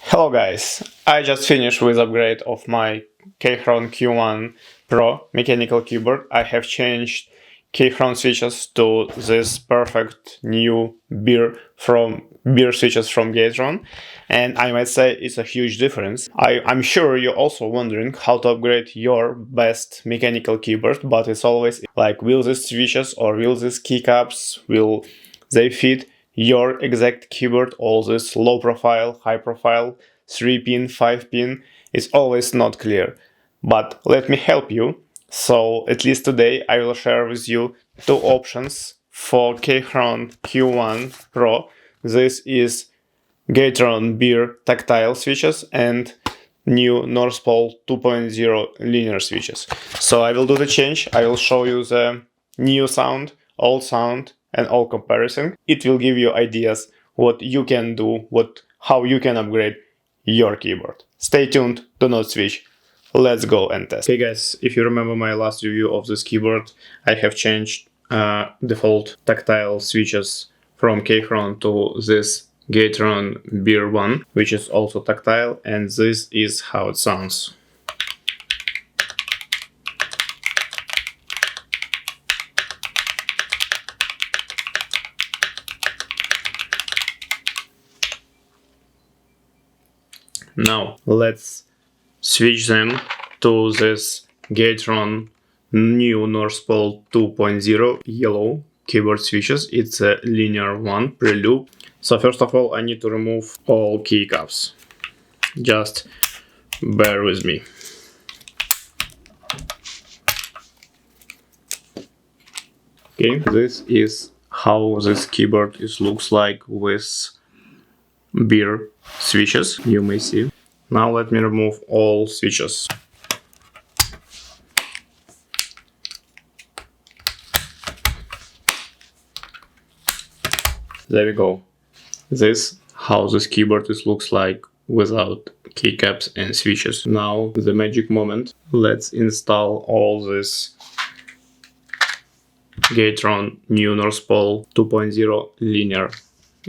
Hello guys, I just finished with upgrade of my Keychron Q1 Pro mechanical keyboard. I have changed Keychron switches to this perfect new beer switches from Gateron, and I might say it's a huge difference. I'm sure you're also wondering how to upgrade your best mechanical keyboard, but it's always like, will these switches or will these keycaps, will they fit your exact keyboard? All this low profile, high profile, 3-pin, 5-pin is always not clear. But let me help you. So at least today I will share with you two options for Keychron Q1 Pro. This is Gateron Beer Tactile switches and new North Pole 2.0 linear switches. So I will do the change. I will show you the new sound, old sound, and all comparison. It will give you ideas what you can do, how you can upgrade your keyboard. Stay tuned, do not switch. Let's go and test. Okay guys, if you remember my last review of this keyboard, I have changed default tactile switches from Keychron to this Gateron Beer 1, which is also tactile, and this is how it sounds. Now let's switch them to this Gateron new North Pole 2.0 yellow keyboard switches. It's a linear one, pre-loop. So first of all, I need to remove all keycaps. Just bear with me. Okay, this is how this keyboard looks like with beer switches, you may see. Now let me remove all switches. There we go. This how this keyboard looks like without keycaps and switches. Now the magic moment. Let's install all this Gateron new North Pole 2.0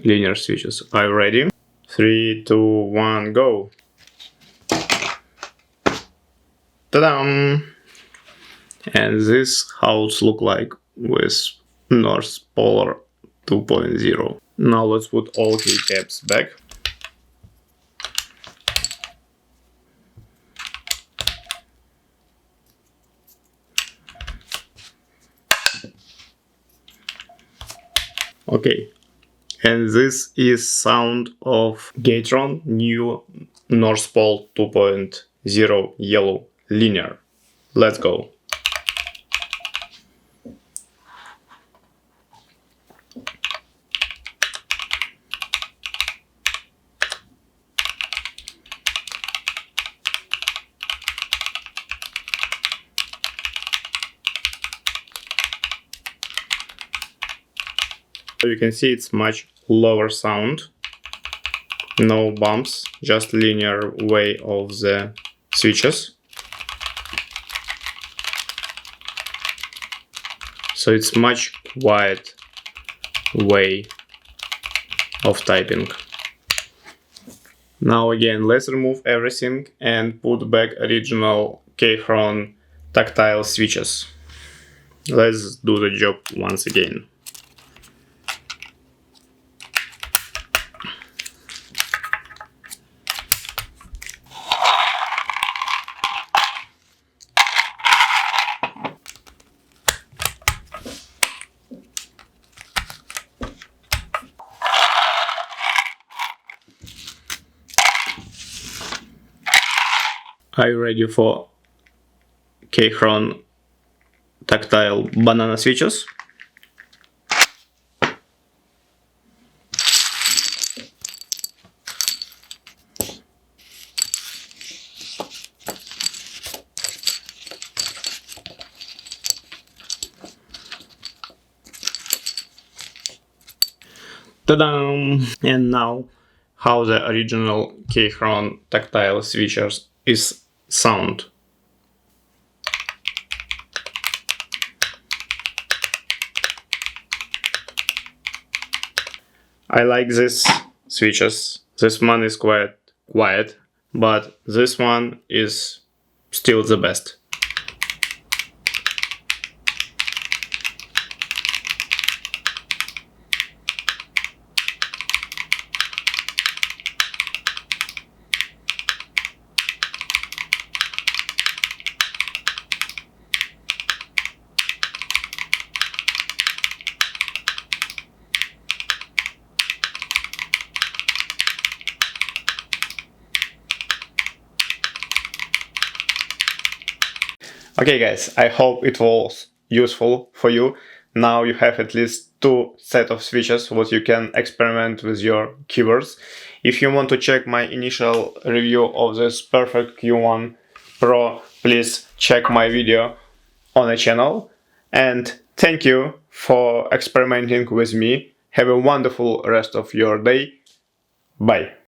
linear switches. Are you ready? 3, 2, 1, go! Ta-da! And this how it looks like with North Pole 2.0. Now let's put all keycaps back. Okay. And this is sound of Gateron new North Pole 2.0 yellow linear. Let's go. So you can see it's much lower sound, no bumps, just linear way of the switches. So it's much quiet way of typing. Now again, let's remove everything and put back original Keychron tactile switches. Let's do the job once again. Are you ready for Keychron tactile banana switches? Ta-da! And now how the original Keychron tactile switches is sound. I like this switches. This one is quite quiet, but this one is still the best. Okay guys, I hope it was useful for you. Now you have at least 2 set of switches what you can experiment with your keyboards. If you want to check my initial review of this perfect Q1 Pro, please check my video on the channel. And thank you for experimenting with me. Have a wonderful rest of your day. Bye.